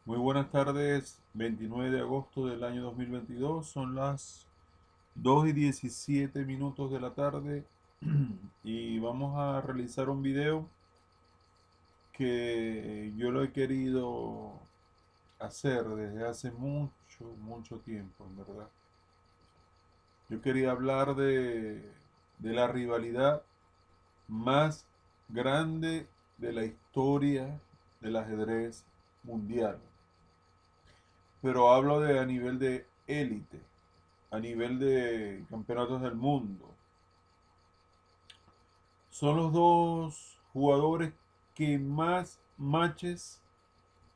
Muy buenas tardes, 29 de agosto del año 2022, son las 2:17 de la tarde y vamos a realizar un video que yo lo he querido hacer desde hace mucho tiempo, en verdad. Yo quería hablar de la rivalidad más grande de la historia del ajedrez mundial, pero hablo de a nivel de élite, a nivel de campeonatos del mundo. Son los dos jugadores que más matches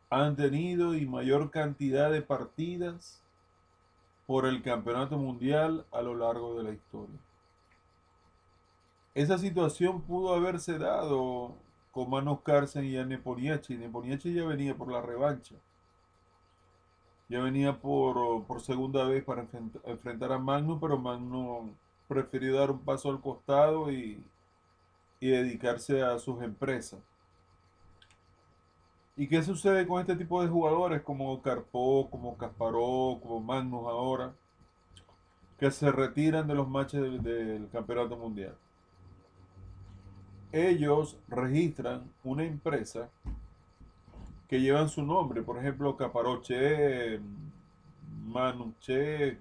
han tenido y mayor cantidad de partidas por el campeonato mundial a lo largo de la historia. Esa situación pudo haberse dado con Magnus Carlsen y a Nepomniachtchi. Nepomniachtchi ya venía por la revancha. Ya venía por segunda vez para enfrentar a Magnus, pero Magnus prefirió dar un paso al costado y dedicarse a sus empresas. ¿Y qué sucede con este tipo de jugadores como Karpov, como Kasparov, como Magnus ahora, que se retiran de los matches del campeonato mundial? Ellos registran una empresa que llevan su nombre, por ejemplo, Kasparov Che, Magnus Che,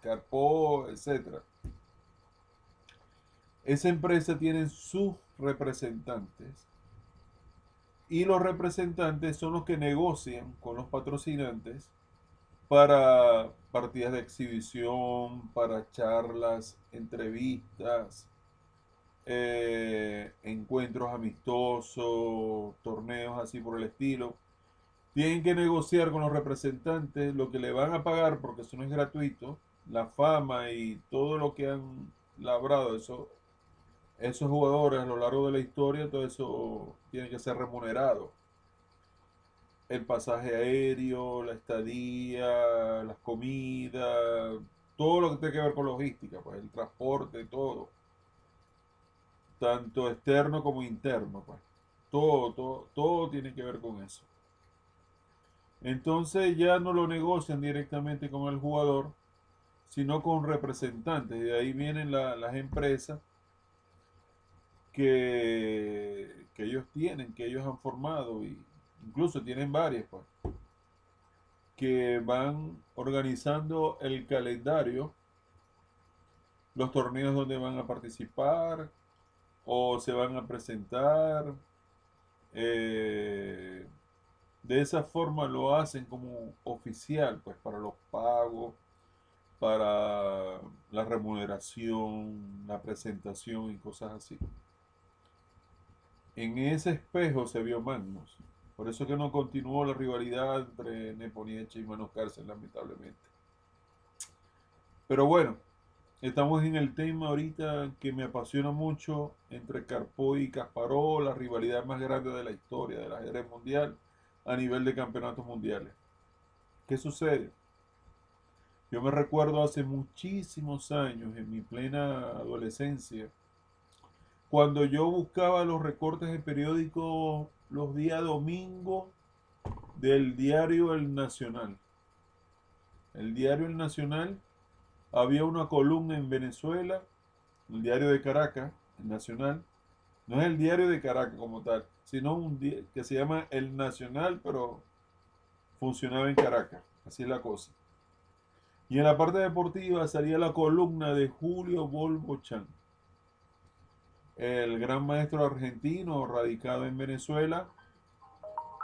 Karpov, etcétera. Esa empresa tiene sus representantes y los representantes son los que negocian con los patrocinantes para partidas de exhibición, para charlas, entrevistas, encuentros amistosos, torneos así por el estilo. Tienen que negociar con los representantes lo que le van a pagar, porque eso no es gratuito, la fama y todo lo que han labrado esos jugadores a lo largo de la historia, todo eso tiene que ser remunerado. El pasaje aéreo, la estadía, las comidas, todo lo que tiene que ver con logística, pues el transporte, todo, tanto externo como interno, pues todo tiene que ver con eso. Entonces ya no lo negocian directamente con el jugador, sino con representantes. De ahí vienen las empresas que ellos tienen, que ellos han formado, y incluso tienen varias, pues, que van organizando el calendario, los torneos donde van a participar o se van a presentar. eh, de esa forma lo hacen como oficial, pues para los pagos, para la remuneración, la presentación y cosas así. En ese espejo se vio Magnus. Por eso que no continuó la rivalidad entre Nepomniachtchi y Magnus Carlsen, lamentablemente. Pero bueno, estamos en el tema ahorita que me apasiona mucho entre Karpov y Kasparov, la rivalidad más grande de la historia del ajedrez mundial a nivel de campeonatos mundiales. ¿Qué sucede? Yo me recuerdo hace muchísimos años, en mi plena adolescencia, cuando yo buscaba los recortes de periódico los días domingo del diario El Nacional. El diario El Nacional, había una columna en Venezuela, el diario de Caracas, el Nacional. No es el diario de Caracas como tal, sino un que se llama El Nacional, pero funcionaba en Caracas. Así es la cosa. Y en la parte deportiva salía la columna de Julio Volvo Chan, el gran maestro argentino radicado en Venezuela,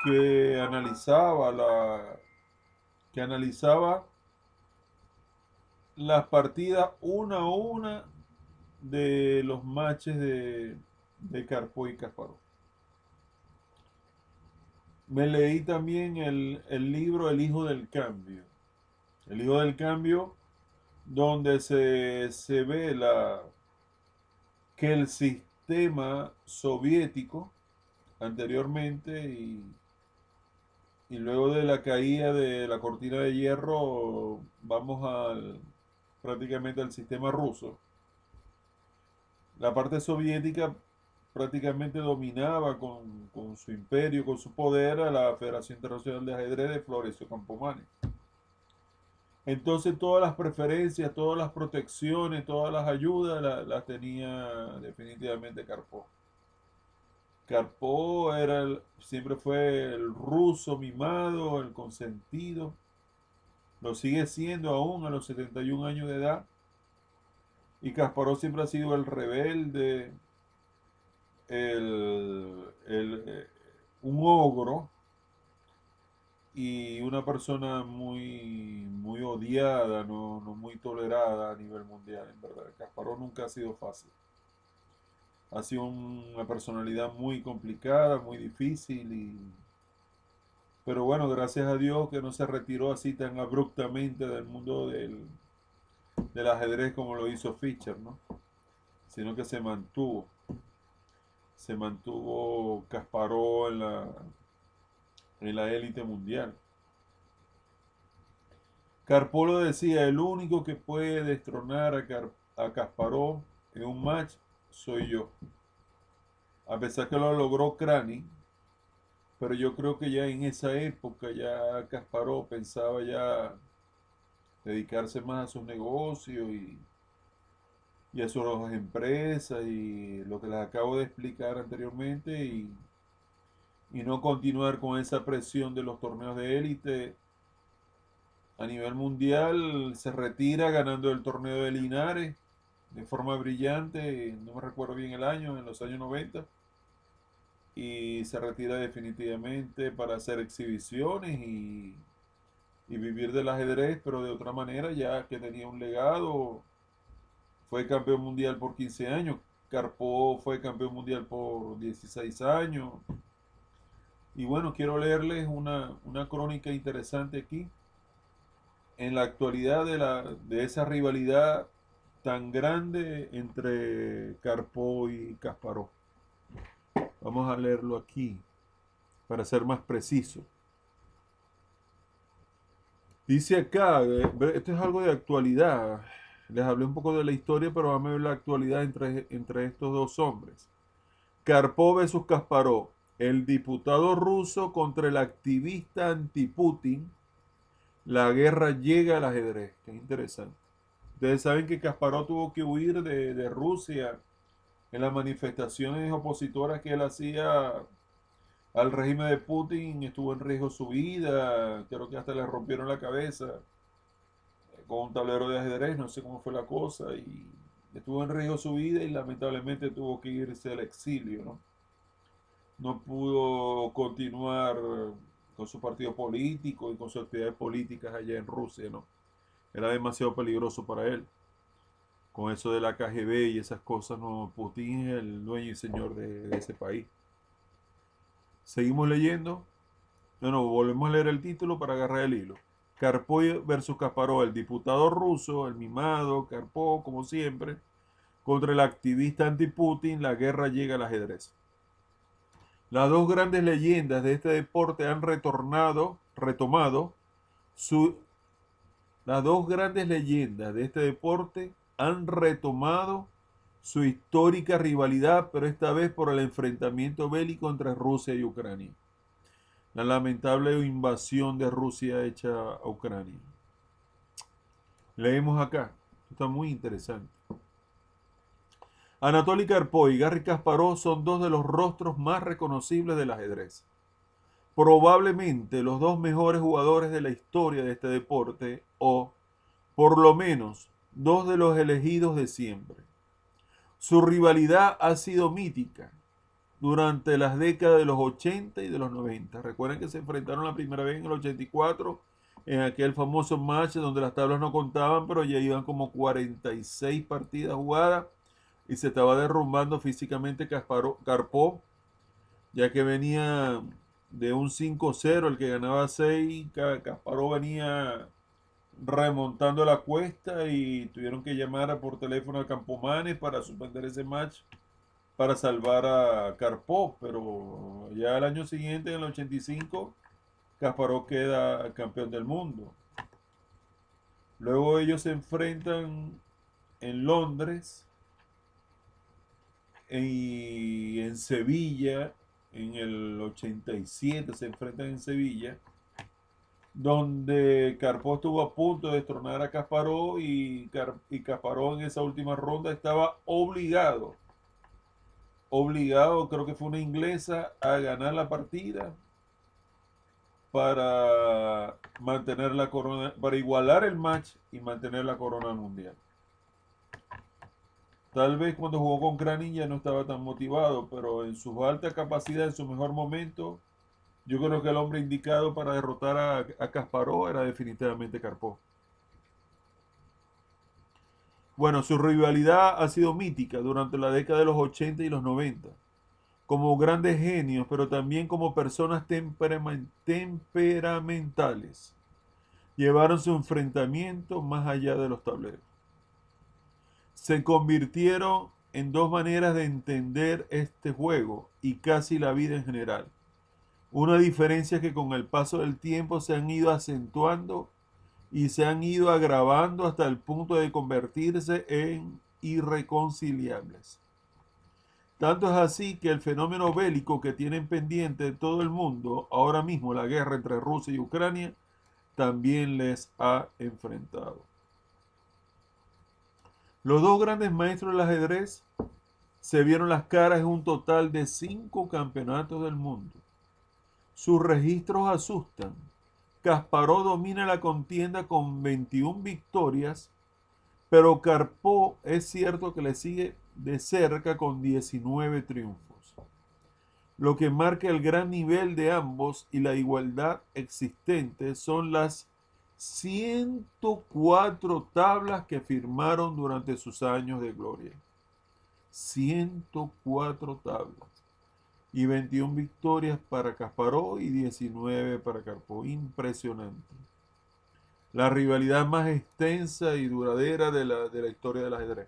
que analizaba que analizaba las partidas una a una de los matches de Karpov y Kasparov. Me leí también el libro El Hijo del Cambio. El Hijo del Cambio, donde se ve que el sistema soviético anteriormente y luego de la caída de la cortina de hierro, vamos prácticamente al sistema ruso. La parte soviética prácticamente dominaba con su imperio, con su poder a la Federación Internacional de Ajedrez de Florencio Campomanes. Entonces todas las preferencias, todas las protecciones, todas las ayudas las tenía definitivamente Karpov. Karpov siempre fue el ruso mimado, el consentido. Lo sigue siendo aún a los 71 años de edad. Y Kasparov siempre ha sido el rebelde, un ogro y una persona muy odiada, no muy tolerada a nivel mundial, en verdad. Kasparov nunca ha sido fácil. Ha sido una personalidad muy complicada, muy difícil, pero bueno, gracias a Dios que no se retiró así tan abruptamente del mundo del ajedrez como lo hizo Fischer, ¿no? Sino que se mantuvo Kasparov en la élite mundial. Karpov lo decía, el único que puede destronar a Kasparov en un match soy yo. A pesar que lo logró Krani, pero yo creo que ya en esa época ya Kasparov pensaba ya dedicarse más a sus negocios y a sus empresas y lo que les acabo de explicar anteriormente y no continuar con esa presión de los torneos de élite. A nivel mundial se retira ganando el torneo de Linares de forma brillante, no me recuerdo bien el año, en los años 90, y se retira definitivamente para hacer exhibiciones y vivir del ajedrez, pero de otra manera, ya que tenía un legado. Fue campeón mundial por 15 años, Karpov fue campeón mundial por 16 años. Y bueno, quiero leerles una crónica interesante aquí en la actualidad de esa rivalidad tan grande entre Karpov y Kasparov. Vamos a leerlo aquí para ser más preciso. Dice acá, esto es algo de actualidad. Les hablé un poco de la historia, pero vamos a ver la actualidad entre estos dos hombres. Karpov versus Kasparov, el diputado ruso contra el activista anti-Putin. La guerra llega al ajedrez. Qué interesante. Ustedes saben que Kasparov tuvo que huir de Rusia en las manifestaciones opositoras que él hacía al régimen de Putin. Estuvo en riesgo su vida, creo que hasta le rompieron la cabeza con un tablero de ajedrez, no sé cómo fue la cosa, y estuvo en riesgo su vida y lamentablemente tuvo que irse al exilio, ¿no? No pudo continuar con su partido político y con sus actividades políticas allá en Rusia, ¿no? Era demasiado peligroso para él. Con eso de la KGB y esas cosas, no, Putin es el dueño y señor de ese país. Seguimos leyendo. Bueno, volvemos a leer el título para agarrar el hilo. Karpov versus Kasparov, el diputado ruso, el mimado, Karpov, como siempre, contra el activista anti-Putin, la guerra llega al ajedrez. Las dos grandes leyendas de este deporte han retomado su... Las dos grandes leyendas de este deporte han retomado su histórica rivalidad, pero esta vez por el enfrentamiento bélico entre Rusia y Ucrania. La lamentable invasión de Rusia hecha a Ucrania. Leemos acá, está muy interesante. Anatoly Karpov y Garry Kasparov son dos de los rostros más reconocibles del ajedrez. Probablemente los dos mejores jugadores de la historia de este deporte, o por lo menos dos de los elegidos de siempre. Su rivalidad ha sido mítica durante las décadas de los 80 y de los 90. Recuerden que se enfrentaron la primera vez en el 84, en aquel famoso match donde las tablas no contaban, pero ya iban como 46 partidas jugadas y se estaba derrumbando físicamente Karpov, ya que venía de un 5-0, el que ganaba 6, Kasparov venía remontando la cuesta y tuvieron que llamar por teléfono a Campomanes para suspender ese match para salvar a Karpov, pero ya el año siguiente, en el 85, Kasparov queda campeón del mundo. Luego ellos se enfrentan en Londres y en Sevilla, en el 87 se enfrentan en Sevilla, donde Karpov estuvo a punto de destronar a Kasparov y Kasparov en esa última ronda estaba obligado, creo que fue una inglesa, a ganar la partida para mantener la corona, para igualar el match y mantener la corona mundial. Tal vez cuando jugó con Kranin ya no estaba tan motivado, pero en su alta capacidad, en su mejor momento, yo creo que el hombre indicado para derrotar a Kasparov era definitivamente Karpov. Bueno, su rivalidad ha sido mítica durante la década de los 80 y los 90, como grandes genios, pero también como personas temperamentales. Llevaron su enfrentamiento más allá de los tableros. Se convirtieron en dos maneras de entender este juego y casi la vida en general. Una diferencia que con el paso del tiempo se han ido acentuando y se han ido agravando hasta el punto de convertirse en irreconciliables. Tanto es así que el fenómeno bélico que tienen pendiente todo el mundo, ahora mismo la guerra entre Rusia y Ucrania, también les ha enfrentado. Los dos grandes maestros del ajedrez se vieron las caras en un total de 5 campeonatos del mundo. Sus registros asustan. Kasparov domina la contienda con 21 victorias, pero Karpov es cierto que le sigue de cerca con 19 triunfos, lo que marca el gran nivel de ambos y la igualdad existente son las 104 tablas que firmaron durante sus años de gloria. 104 tablas. Y 21 victorias para Kasparov y 19 para Karpov. Impresionante. La rivalidad más extensa y duradera de la historia del ajedrez.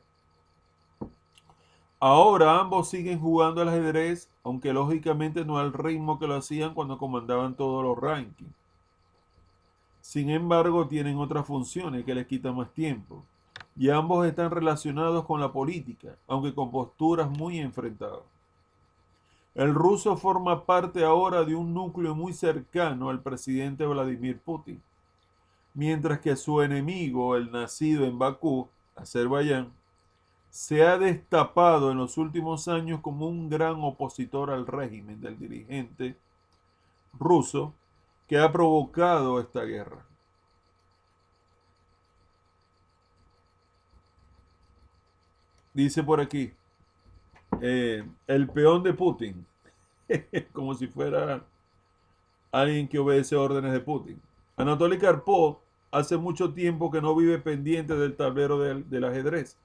Ahora ambos siguen jugando al ajedrez, aunque lógicamente no al ritmo que lo hacían cuando comandaban todos los rankings. Sin embargo, tienen otras funciones que les quitan más tiempo. Y ambos están relacionados con la política, aunque con posturas muy enfrentadas. El ruso forma parte ahora de un núcleo muy cercano al presidente Vladimir Putin, mientras que su enemigo, el nacido en Bakú, Azerbaiyán, se ha destapado en los últimos años como un gran opositor al régimen del dirigente ruso que ha provocado esta guerra. Dice por aquí, el peón de Putin, como si fuera alguien que obedece órdenes de Putin. Anatoly Karpov hace mucho tiempo que no vive pendiente del tablero del ajedrez,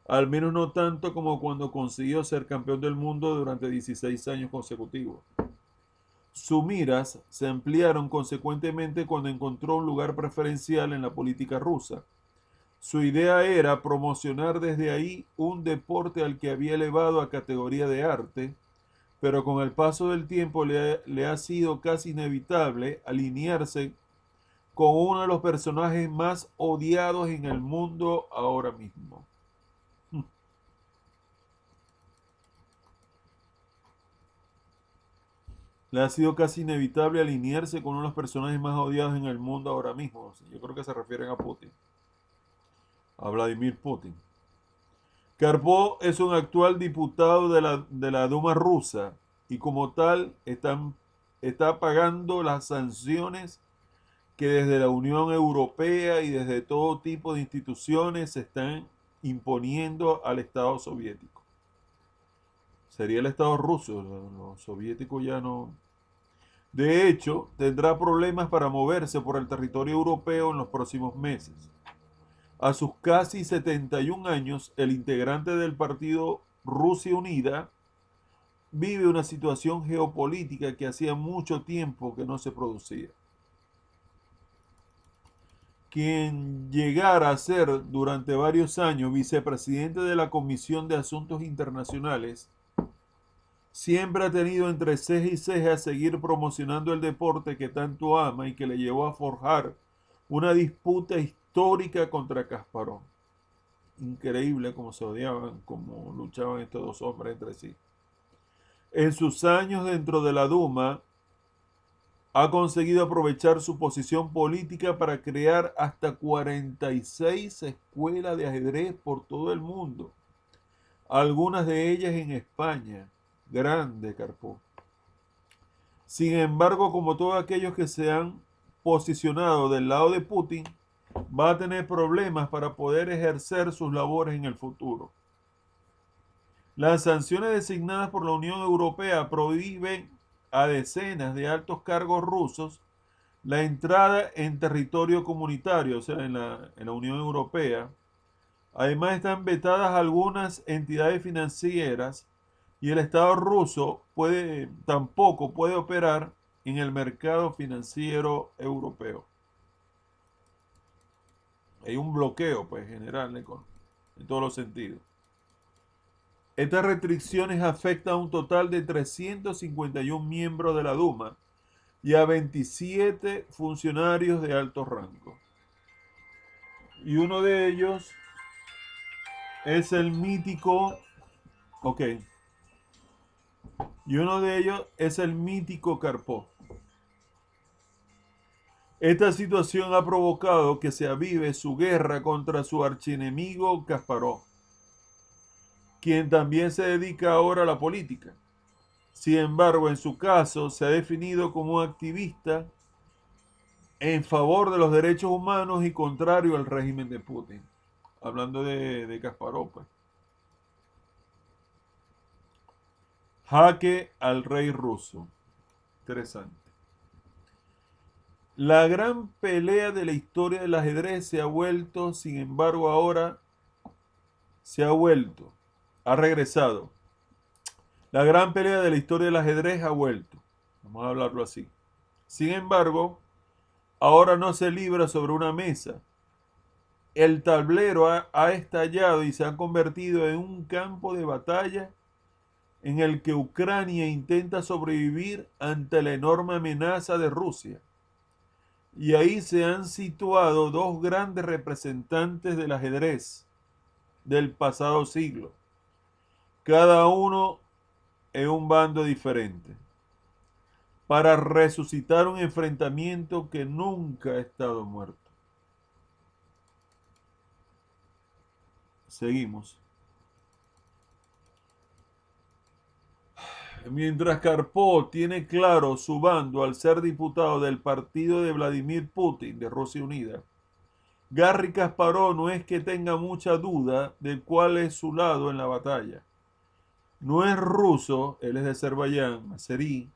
al menos no tanto como cuando consiguió ser campeón del mundo durante 16 años consecutivos. Sus miras se ampliaron consecuentemente cuando encontró un lugar preferencial en la política rusa. Su idea era promocionar desde ahí un deporte al que había elevado a categoría de arte, pero con el paso del tiempo le ha sido casi inevitable alinearse con uno de los personajes más odiados en el mundo ahora mismo. Le ha sido casi inevitable alinearse con uno de los personajes más odiados en el mundo ahora mismo. Yo creo que se refieren a Putin, a Vladimir Putin. Karpov es un actual diputado de la Duma rusa y como tal está pagando las sanciones que desde la Unión Europea y desde todo tipo de instituciones se están imponiendo al Estado soviético. Sería el Estado ruso, los soviéticos ya no. De hecho, tendrá problemas para moverse por el territorio europeo en los próximos meses. A sus casi 71 años, el integrante del partido Rusia Unida vive una situación geopolítica que hacía mucho tiempo que no se producía. Quien llegara a ser durante varios años vicepresidente de la Comisión de Asuntos Internacionales, siempre ha tenido entre ceja y ceja seguir promocionando el deporte que tanto ama y que le llevó a forjar una disputa histórica contra Kasparov. increíble cómo se odiaban, cómo luchaban estos dos hombres entre sí. En sus años dentro de la Duma, ha conseguido aprovechar su posición política para crear hasta 46 escuelas de ajedrez por todo el mundo, algunas de ellas en España. Grande Karpov. Sin embargo, como todos aquellos que se han posicionado del lado de Putin, va a tener problemas para poder ejercer sus labores en el futuro. Las sanciones designadas por la Unión Europea prohíben a decenas de altos cargos rusos la entrada en territorio comunitario, o sea, en la Unión Europea. Además están vetadas algunas entidades financieras y el Estado ruso tampoco puede operar en el mercado financiero europeo. Hay un bloqueo, pues, general en todos los sentidos. Estas restricciones afectan a un total de 351 miembros de la Duma y a 27 funcionarios de alto rango. Y uno de ellos es el mítico, Karpov. Esta situación ha provocado que se avive su guerra contra su archienemigo Kasparov, quien también se dedica ahora a la política. Sin embargo, en su caso, se ha definido como un activista en favor de los derechos humanos y contrario al régimen de Putin. Hablando de Kasparov, pues. Jaque al rey ruso. Interesante. La gran pelea de la historia del ajedrez se ha vuelto, sin embargo, ha regresado. La gran pelea de la historia del ajedrez ha vuelto. Vamos a hablarlo así. Sin embargo, ahora no se libra sobre una mesa. El tablero ha estallado y se ha convertido en un campo de batalla en el que Ucrania intenta sobrevivir ante la enorme amenaza de Rusia. Y ahí se han situado dos grandes representantes del ajedrez del pasado siglo, cada uno en un bando diferente, para resucitar un enfrentamiento que nunca ha estado muerto. Seguimos. Mientras Karpov tiene claro su bando al ser diputado del partido de Vladimir Putin de Rusia Unida, Garry Kasparov no es que tenga mucha duda de cuál es su lado en la batalla. No es ruso, él es de Azerbaiyán, azerí,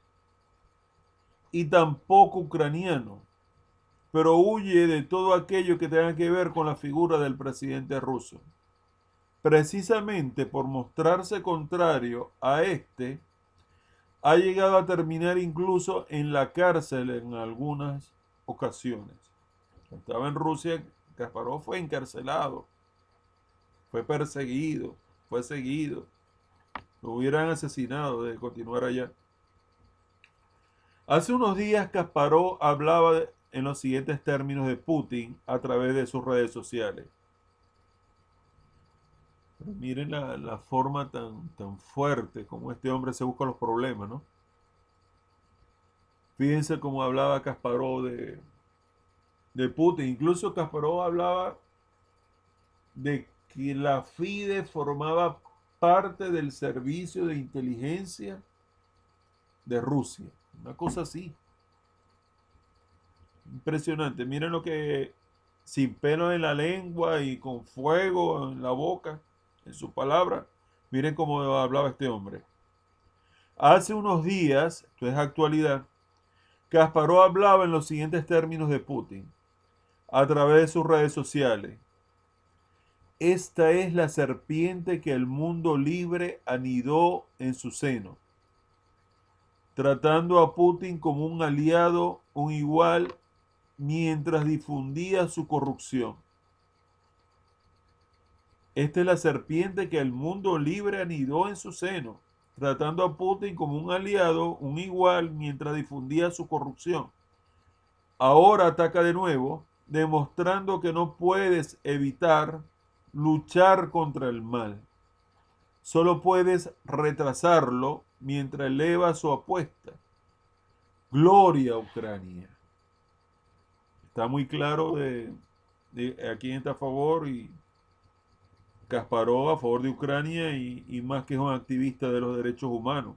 y tampoco ucraniano, pero huye de todo aquello que tenga que ver con la figura del presidente ruso. Precisamente por mostrarse contrario a este, ha llegado a terminar incluso en la cárcel en algunas ocasiones. Estaba en Rusia, Kasparov fue encarcelado, fue perseguido, fue seguido. Lo hubieran asesinado de continuar allá. Hace unos días Kasparov hablaba en los siguientes términos de Putin a través de sus redes sociales. Pero miren la forma tan fuerte como este hombre se busca los problemas, ¿no? Fíjense cómo hablaba Kasparov de Putin. Incluso Kasparov hablaba de que la FIDE formaba parte del servicio de inteligencia de Rusia. Una cosa así. Impresionante. Miren lo que, sin pelo en la lengua y con fuego en la boca, en su palabra, miren cómo hablaba este hombre. Hace unos días, esto es actualidad, Kasparov hablaba en los siguientes términos de Putin, a través de sus redes sociales. Esta es la serpiente que el mundo libre anidó en su seno, tratando a Putin como un aliado, un igual, mientras difundía su corrupción. Esta es la serpiente que el mundo libre anidó en su seno, tratando a Putin como un aliado, un igual, mientras difundía su corrupción. Ahora ataca de nuevo, demostrando que no puedes evitar luchar contra el mal. Solo puedes retrasarlo mientras eleva su apuesta. Gloria a Ucrania. Está muy claro de a quién está a favor, y Kasparov a favor de Ucrania, y más que es un activista de los derechos humanos.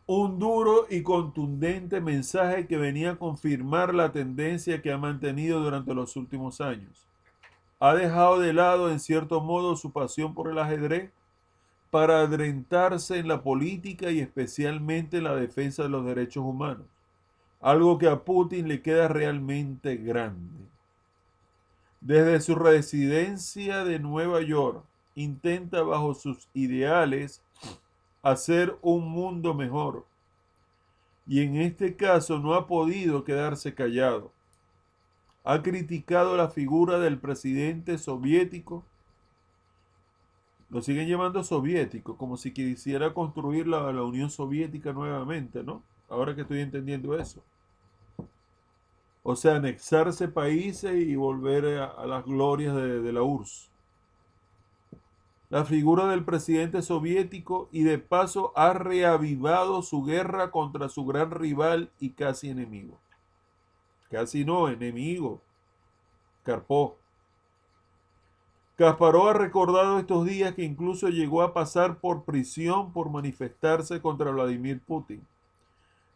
Un duro y contundente mensaje que venía a confirmar la tendencia que ha mantenido durante los últimos años. Ha dejado de lado, en cierto modo, su pasión por el ajedrez para adentrarse en la política y especialmente en la defensa de los derechos humanos, algo que a Putin le queda realmente grande. Desde su residencia de Nueva York, intenta bajo sus ideales hacer un mundo mejor, y en este caso no ha podido quedarse callado. Ha criticado la figura del presidente soviético, lo siguen llamando soviético, como si quisiera construir la Unión Soviética nuevamente, ¿no? Ahora que estoy entendiendo eso. O sea, anexarse países y volver a las glorias de la URSS. La figura del presidente soviético, y de paso ha reavivado su guerra contra su gran rival y casi enemigo. Casi no, enemigo. Karpov. Kasparov ha recordado estos días que incluso llegó a pasar por prisión por manifestarse contra Vladimir Putin.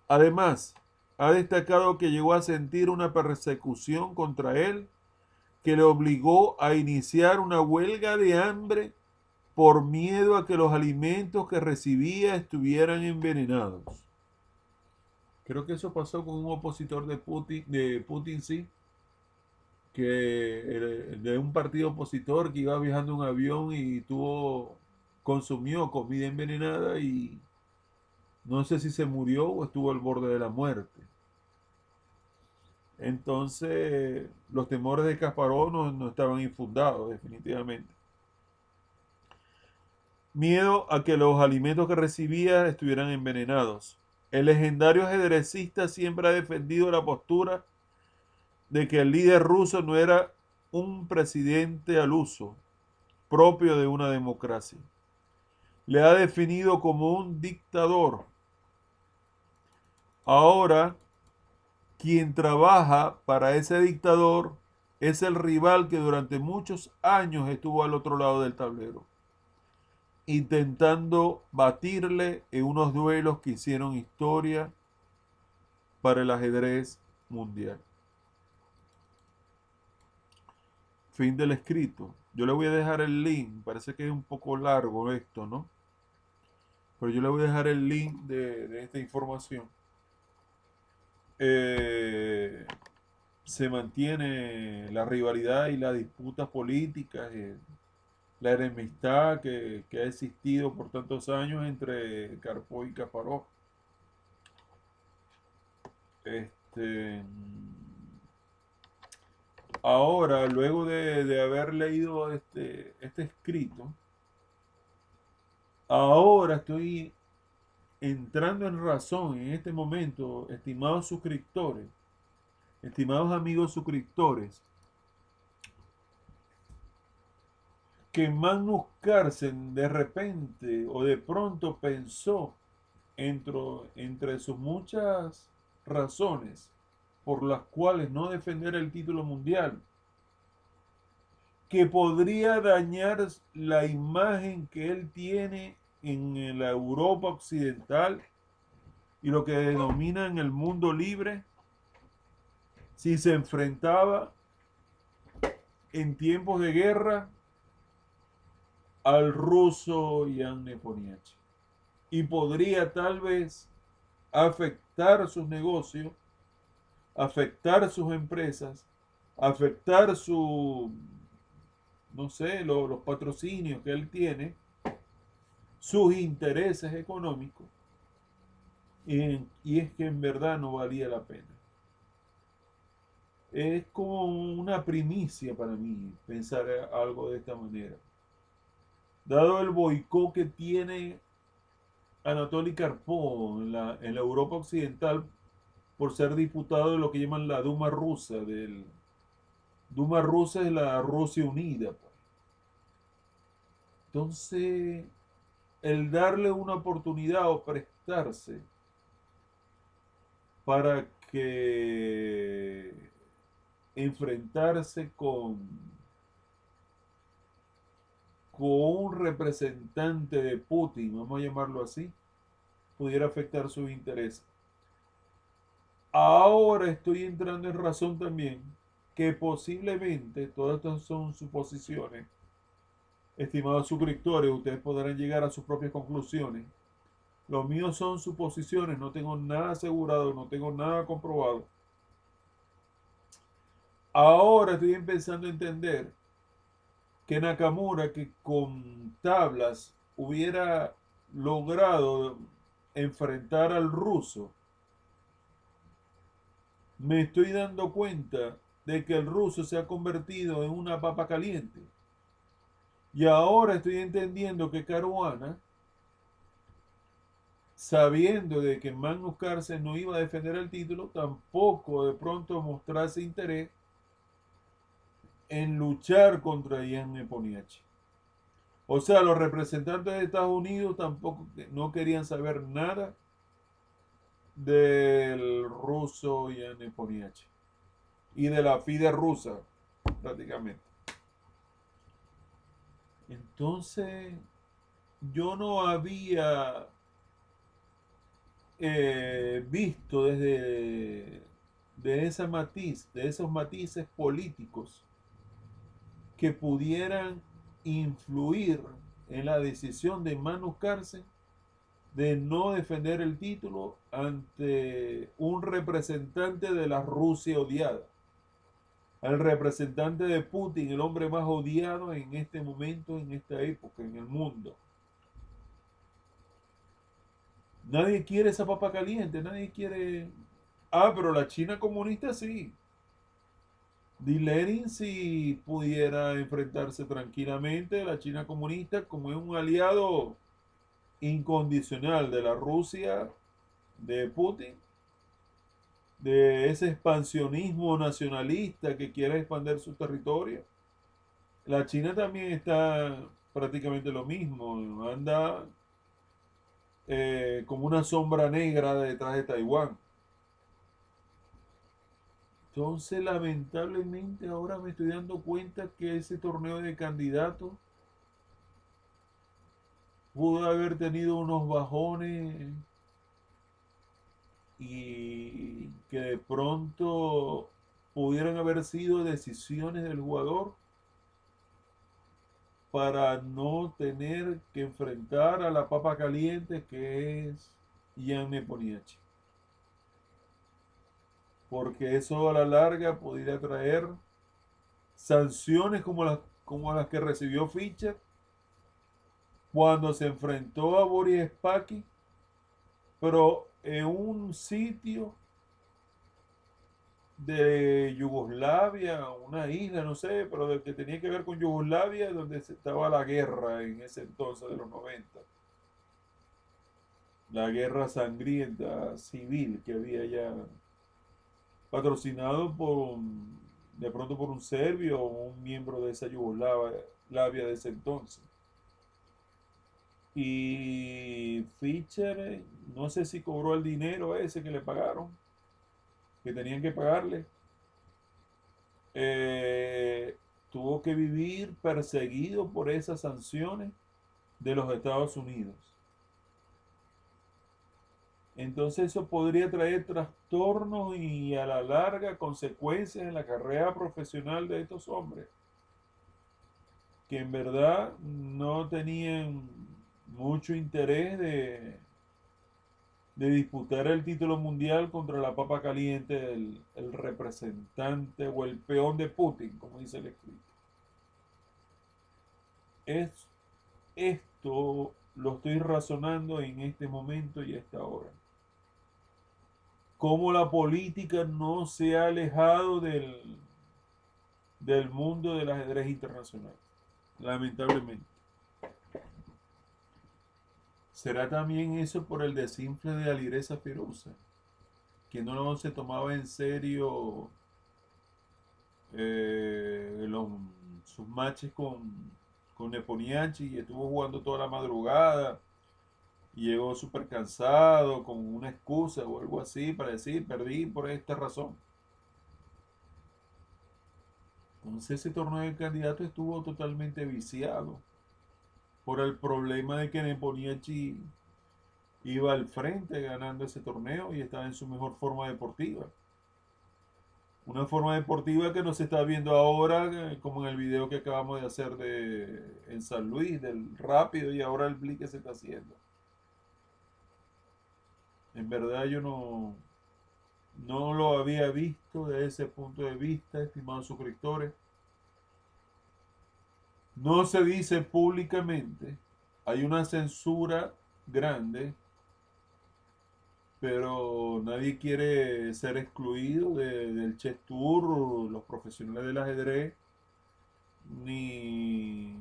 Además, ha destacado que llegó a sentir una persecución contra él que le obligó a iniciar una huelga de hambre por miedo a que los alimentos que recibía estuvieran envenenados. Creo que eso pasó con un opositor de Putin, sí, que de un partido opositor que iba viajando en un avión y consumió comida envenenada, y no sé si se murió o estuvo al borde de la muerte. Entonces, los temores de Kasparov no estaban infundados, definitivamente. Miedo a que los alimentos que recibía estuvieran envenenados. El legendario ajedrecista siempre ha defendido la postura de que el líder ruso no era un presidente al uso, propio de una democracia. Le ha definido como un dictador. Ahora, quien trabaja para ese dictador es el rival que durante muchos años estuvo al otro lado del tablero, intentando batirle en unos duelos que hicieron historia para el ajedrez mundial. Fin del escrito. Yo le voy a dejar el link. Parece que es un poco largo esto, ¿no? Pero yo le voy a dejar el link de esta información. Se mantiene la rivalidad y las disputas políticas, la enemistad que ha existido por tantos años entre Karpov y Kasparov. Ahora, luego de haber leído este escrito, ahora estoy entrando en razón en este momento, estimados suscriptores, estimados amigos suscriptores, que Magnus Carlsen de repente o de pronto pensó entre sus muchas razones por las cuales no defender el título mundial, que podría dañar la imagen que él tiene en la Europa occidental y lo que denominan el mundo libre, si se enfrentaba en tiempos de guerra al ruso Ian Nepomniachtchi, y podría tal vez afectar sus negocios, afectar sus empresas, afectar no sé, los patrocinios que él tiene, sus intereses económicos, y es que en verdad no valía la pena. Es como una primicia para mí pensar algo de esta manera. Dado el boicot que tiene Anatoly Karpov en la Europa occidental por ser diputado de lo que llaman la Duma rusa, Duma rusa es la Rusia unida, pues. Entonces, el darle una oportunidad o prestarse para que enfrentarse con un representante de Putin, vamos a llamarlo así, pudiera afectar sus intereses. Ahora estoy entrando en razón también que posiblemente, todas estas son suposiciones, estimados suscriptores, ustedes podrán llegar a sus propias conclusiones. Los míos son suposiciones, no tengo nada asegurado, no tengo nada comprobado. Ahora estoy empezando a entender que Nakamura, que con tablas hubiera logrado enfrentar al ruso, me estoy dando cuenta de que el ruso se ha convertido en una papa caliente. Y ahora estoy entendiendo que Caruana, sabiendo de que Magnus Carlsen no iba a defender el título, tampoco de pronto mostrase interés en luchar contra Ian Nepomniachtchi. O sea, los representantes de Estados Unidos tampoco no querían saber nada del ruso Ian Nepomniachtchi y de la FIDE rusa, prácticamente. Entonces, yo no había visto de esos matices políticos que pudieran influir en la decisión de Magnus Carlsen de no defender el título ante un representante de la Rusia odiada, al representante de Putin, el hombre más odiado en este momento, en esta época, en el mundo. Nadie quiere esa papa caliente, nadie quiere... Ah, pero la China comunista sí. Lenin si pudiera enfrentarse tranquilamente a la China comunista como es un aliado incondicional de la Rusia, de Putin, de ese expansionismo nacionalista que quiere expandir su territorio. La China también está prácticamente lo mismo, anda como una sombra negra detrás de Taiwán. Entonces, lamentablemente, ahora me estoy dando cuenta que ese torneo de candidatos pudo haber tenido unos bajones y que de pronto pudieran haber sido decisiones del jugador para no tener que enfrentar a la papa caliente que es Ian Nepomniachtchi. Porque eso a la larga podría traer sanciones como las que recibió Fischer cuando se enfrentó a Boris Spassky, pero en un sitio de Yugoslavia, una isla, no sé, pero del que tenía que ver con Yugoslavia, donde estaba la guerra en ese entonces de los 90. La guerra sangrienta civil que había ya, patrocinado de pronto por un serbio o un miembro de esa Yugoslavia de ese entonces. Y Fischer, no sé si cobró el dinero ese que le pagaron, que tenían que pagarle. Eh, Tuvo que vivir perseguido por esas sanciones de los Estados Unidos. Entonces eso podría traer trastornos y a la larga consecuencias en la carrera profesional de estos hombres, que en verdad no tenían mucho interés de disputar el título mundial contra la papa caliente, el representante o el peón de Putin, como dice el escrito. Esto lo estoy razonando en este momento y a esta hora. Cómo la política no se ha alejado del mundo del ajedrez internacional, lamentablemente. ¿Será también eso por el desinfle de Alireza Firouzja, que no se tomaba en serio los, sus matches con Neponianchi y estuvo jugando toda la madrugada y llegó súper cansado con una excusa o algo así para decir perdí por esta razón. Entonces ese torneo de candidatos estuvo totalmente viciado por el problema de que Neponianchi iba al frente ganando ese torneo y estaba en su mejor forma deportiva. Una forma deportiva que no se está viendo ahora, como en el video que acabamos de hacer en San Luis, del rápido y ahora el blitz que se está haciendo. En verdad yo no lo había visto desde ese punto de vista, estimados suscriptores. No se dice públicamente, hay una censura grande, pero nadie quiere ser excluido del chess tour, los profesionales del ajedrez, ni,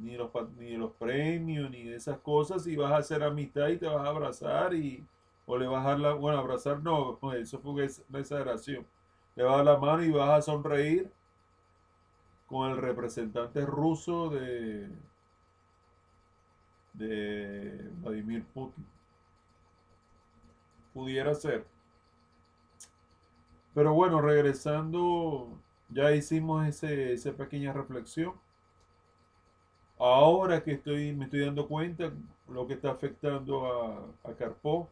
ni de los premios, ni de esas cosas, y vas a hacer amistad y te vas a abrazar o le vas a dar la, bueno, abrazar no, eso fue una exageración, le vas a dar la mano y vas a sonreír con el representante ruso de Vladimir Putin. Pudiera ser. Pero bueno, regresando, ya hicimos esa pequeña reflexión. Ahora que me estoy dando cuenta lo que está afectando a Karpov,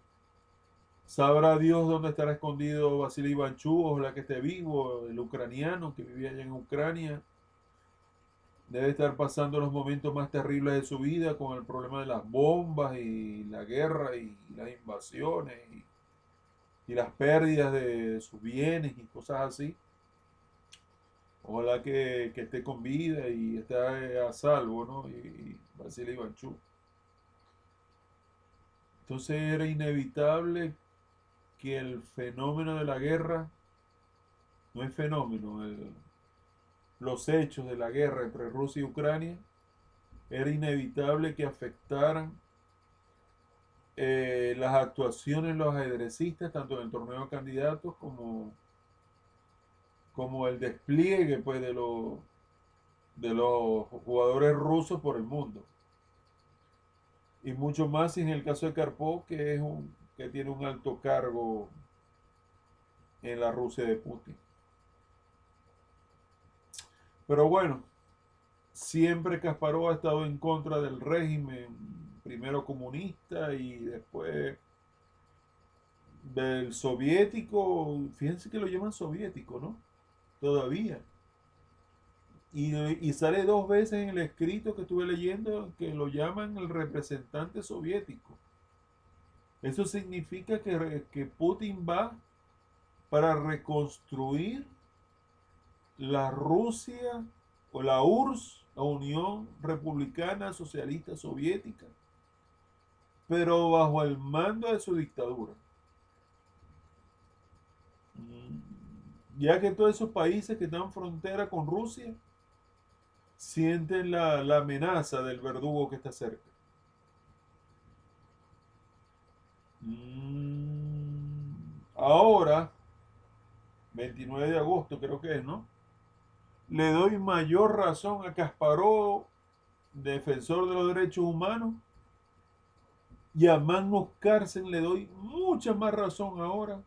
sabrá Dios dónde estará escondido Vasily Ivanchuk, ojalá que esté vivo, el ucraniano que vivía allá en Ucrania. Debe estar pasando los momentos más terribles de su vida con el problema de las bombas y la guerra y las invasiones y las pérdidas de sus bienes y cosas así. Ojalá que esté con vida y esté a salvo, ¿no? Y Vasily Ivanchuk. Entonces era inevitable que el fenómeno de la guerra, no es fenómeno, los hechos de la guerra entre Rusia y Ucrania, era inevitable que afectaran las actuaciones de los ajedrecistas, tanto en el torneo de candidatos como el despliegue pues, de los jugadores rusos por el mundo. Y mucho más en el caso de Karpov, que tiene un alto cargo en la Rusia de Putin. Pero bueno, siempre Kasparov ha estado en contra del régimen, primero comunista y después del soviético. Fíjense que lo llaman soviético, ¿no? Todavía. Y sale dos veces en el escrito que estuve leyendo que lo llaman el representante soviético. Eso significa que Putin va para reconstruir la Rusia o la URSS, la Unión Republicana Socialista Soviética, pero bajo el mando de su dictadura. Ya que todos esos países que están frontera con Rusia sienten la amenaza del verdugo que está cerca. Ahora, 29 de agosto creo que es, ¿no? Le doy mayor razón a Kasparov, defensor de los derechos humanos, y a Magnus Carlsen le doy mucha más razón ahora,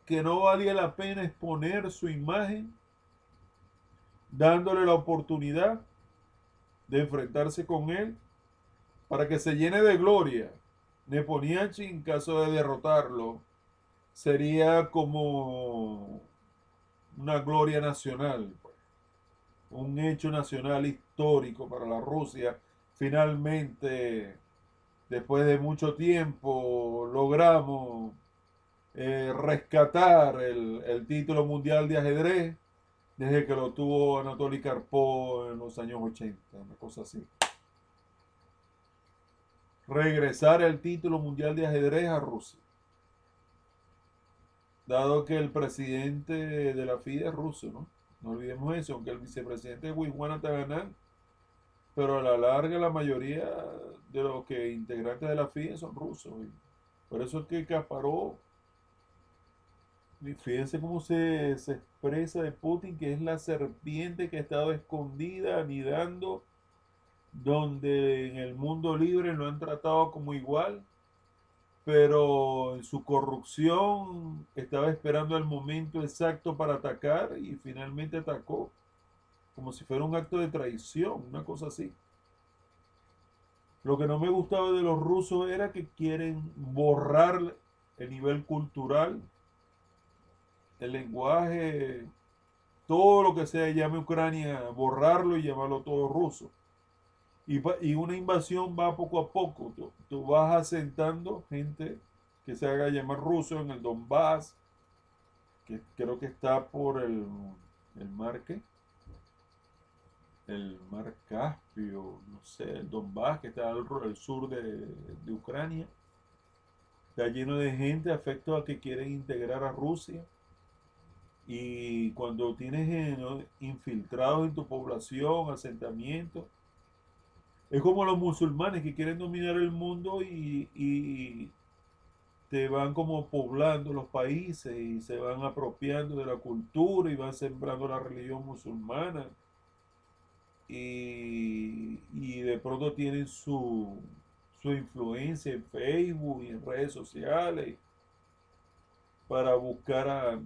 que no valía la pena exponer su imagen, dándole la oportunidad de enfrentarse con él para que se llene de gloria. Neponianchi, en caso de derrotarlo, sería como una gloria nacional, pues, un hecho nacional histórico para la Rusia. Finalmente, después de mucho tiempo, logramos rescatar el título mundial de ajedrez desde que lo tuvo Anatoly Karpov en los años 80, una cosa así. Regresar el título mundial de ajedrez a Rusia, dado que el presidente de la FIDE es ruso, ¿no? No olvidemos eso, aunque el vicepresidente es Wiswan Taganan, pero a la larga la mayoría de los que integrantes de la FIDE son rusos. Por eso es que Kasparov Y fíjense cómo se expresa de Putin, que es la serpiente que ha estado escondida, anidando, donde en el mundo libre lo han tratado como igual, pero en su corrupción estaba esperando el momento exacto para atacar y finalmente atacó, como si fuera un acto de traición, una cosa así. Lo que no me gustaba de los rusos era que quieren borrar el nivel cultural, el lenguaje, todo lo que sea llame Ucrania, borrarlo y llamarlo todo ruso. Y una invasión va poco a poco. Tú vas asentando gente que se haga llamar ruso en el Donbass, que creo que está por el mar, ¿qué? El mar Caspio, no sé, el Donbass, que está al sur de Ucrania. Está lleno de gente afecto a que quieren integrar a Rusia. Y cuando tienes ¿no? infiltrados en tu población, asentamientos, es como los musulmanes que quieren dominar el mundo y te van como poblando los países y se van apropiando de la cultura y van sembrando la religión musulmana y de pronto tienen su influencia en Facebook y en redes sociales para buscar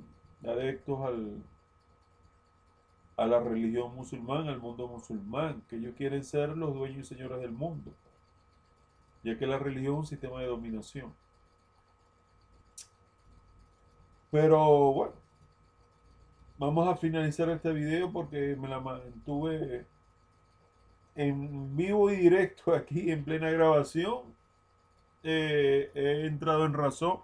adeptos a la religión musulmana, al mundo musulmán, que ellos quieren ser los dueños y señores del mundo, ya que la religión es un sistema de dominación. Pero bueno, vamos a finalizar este video porque me la mantuve en vivo y directo aquí en plena grabación. He entrado en razón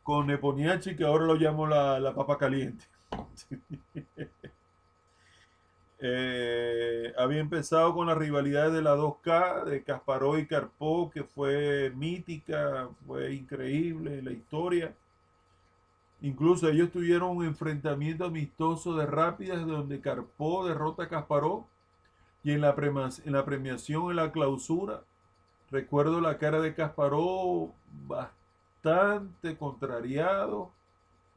con Neponiachi, que ahora lo llamo la papa caliente. Había empezado con las rivalidades de la 2K, de Kasparov y Karpov, que fue mítica, fue increíble la historia. Incluso ellos tuvieron un enfrentamiento amistoso de rápidas donde Karpov derrota a Kasparov y en la premiación, en la clausura, recuerdo la cara de Kasparov bastante contrariado,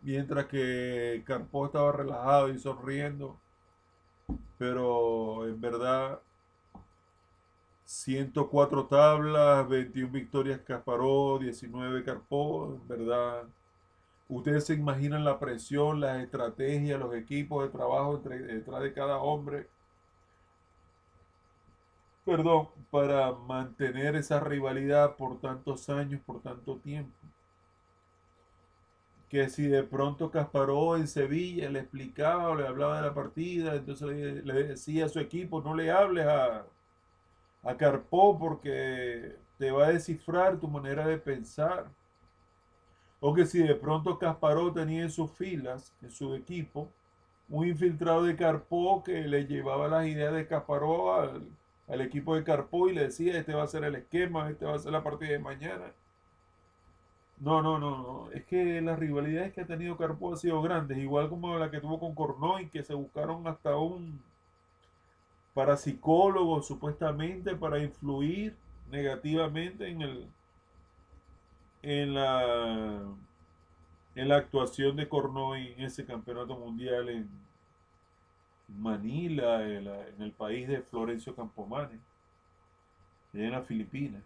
mientras que Karpov estaba relajado y sonriendo. Pero en verdad, 104 tablas, 21 victorias Kasparov, 19 Karpov, en verdad. Ustedes se imaginan la presión, las estrategias, los equipos de trabajo detrás de cada hombre, perdón, para mantener esa rivalidad por tantos años, por tanto tiempo. Que si de pronto Kasparov en Sevilla le explicaba o le hablaba de la partida, entonces le decía a su equipo, no le hables a Karpov porque te va a descifrar tu manera de pensar. O que si de pronto Kasparov tenía en sus filas, en su equipo, un infiltrado de Karpov que le llevaba las ideas de Kasparov al equipo de Karpov y le decía, este va a ser el esquema, este va a ser la partida de mañana. No, no, no, no. Es que las rivalidades que ha tenido Karpov han sido grandes, igual como la que tuvo con Kornoy, que se buscaron hasta un parapsicólogo supuestamente para influir negativamente en la, en la actuación de Kornoy en ese campeonato mundial en Manila, en el país de Florencio Campomanes, en las Filipinas.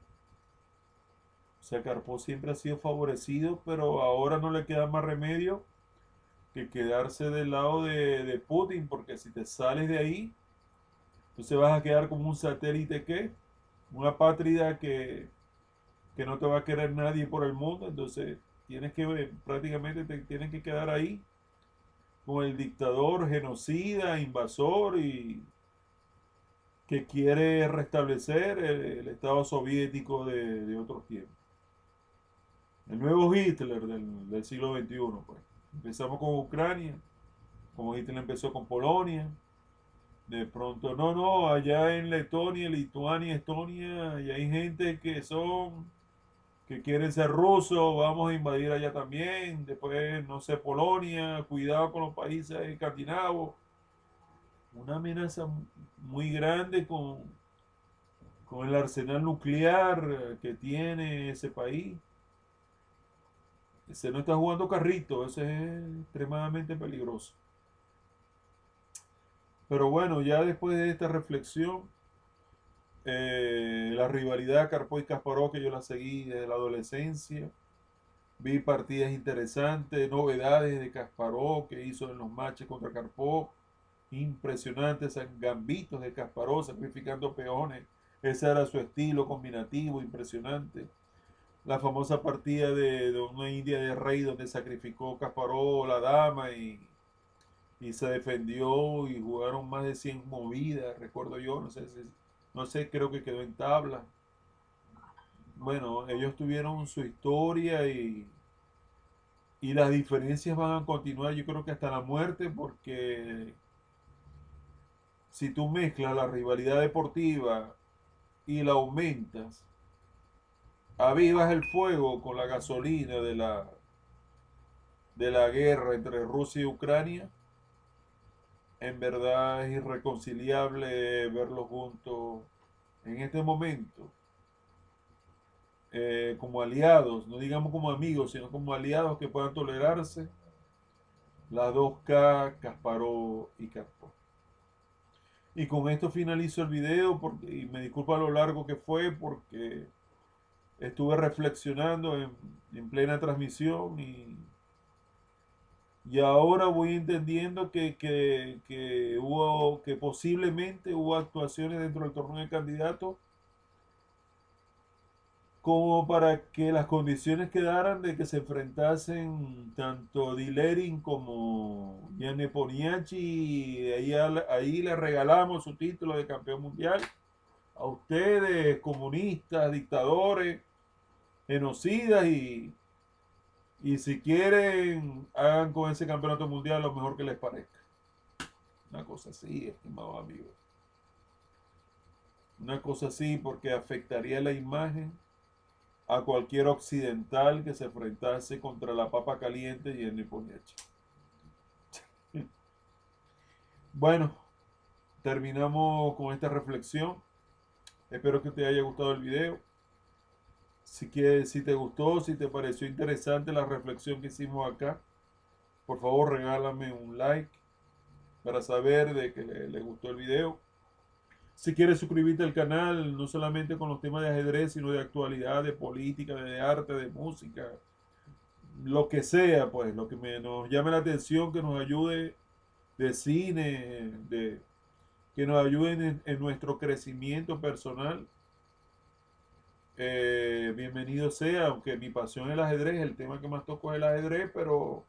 O sea, Karpov siempre ha sido favorecido, pero ahora no le queda más remedio que quedarse del lado de Putin, porque si te sales de ahí, entonces vas a quedar como un satélite que, una apátrida que no te va a querer nadie por el mundo, entonces tienes que, prácticamente te tienes que quedar ahí con el dictador genocida, invasor y que quiere restablecer el Estado soviético de otros tiempos. El nuevo Hitler del siglo XXI, pues. Empezamos con Ucrania, como Hitler empezó con Polonia. De pronto, no, no, allá en Letonia, Lituania, Estonia, y hay gente que quieren ser rusos, vamos a invadir allá también. Después, no sé, Polonia, cuidado con los países escandinavos. Una amenaza muy grande con el arsenal nuclear que tiene ese país. Ese no está jugando carrito, ese es extremadamente peligroso. Pero bueno, ya después de esta reflexión, la rivalidad Karpov-Kasparov, que yo la seguí desde la adolescencia, vi partidas interesantes, novedades de Kasparov que hizo en los matches contra Karpov, impresionantes, gambitos de Kasparov sacrificando peones, ese era su estilo combinativo, impresionante. La famosa partida de una India de Rey donde sacrificó Kasparov la dama y se defendió y jugaron más de 100 movidas, recuerdo yo, no sé, creo que quedó en tabla. Bueno, ellos tuvieron su historia y las diferencias van a continuar, yo creo que hasta la muerte, porque si tú mezclas la rivalidad deportiva y la aumentas, avivas el fuego con la gasolina de la guerra entre Rusia y Ucrania, en verdad es irreconciliable verlos juntos en este momento, como aliados, no digamos como amigos, sino como aliados que puedan tolerarse, las 2K, Kasparov y Karpov. Y con esto finalizo el video y me disculpo a lo largo que fue porque estuve reflexionando en plena transmisión y ahora voy entendiendo que posiblemente hubo actuaciones dentro del torneo de candidatos como para que las condiciones quedaran de que se enfrentasen tanto Dilerin como Gianni Poniachi y ahí le regalamos su título de campeón mundial a ustedes, comunistas, dictadores, genocidas y si quieren hagan con ese campeonato mundial lo mejor que les parezca. Una cosa así, estimados amigos. Una cosa así porque afectaría la imagen a cualquier occidental que se enfrentase contra la papa caliente y el Niponiachi. Bueno, terminamos con esta reflexión. Espero que te haya gustado el video. Si te gustó, si te pareció interesante la reflexión que hicimos acá, por favor regálame un like para saber de que le gustó el video. Si quieres suscribirte al canal, no solamente con los temas de ajedrez, sino de actualidad, de política, de arte, de música, lo que sea, pues, lo que nos llame la atención, que nos ayude de cine, que nos ayude en nuestro crecimiento personal. Bienvenido sea, aunque mi pasión es el ajedrez, el tema que más toco es el ajedrez, pero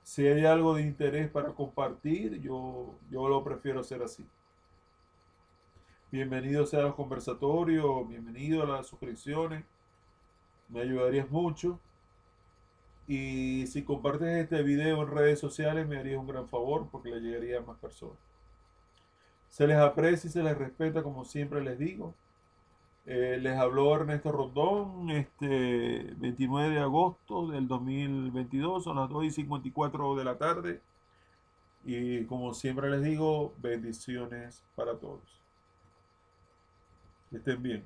si hay algo de interés para compartir, yo lo prefiero hacer así. Bienvenido sea a los conversatorios, bienvenido a las suscripciones, me ayudarías mucho. Y si compartes este video en redes sociales, me harías un gran favor porque le llegaría a más personas. Se les aprecia y se les respeta, como siempre les digo. Les habló Ernesto Rondón, 29 de agosto del 2022, son las 2:54 de la tarde. Y como siempre les digo, bendiciones para todos. Que estén bien.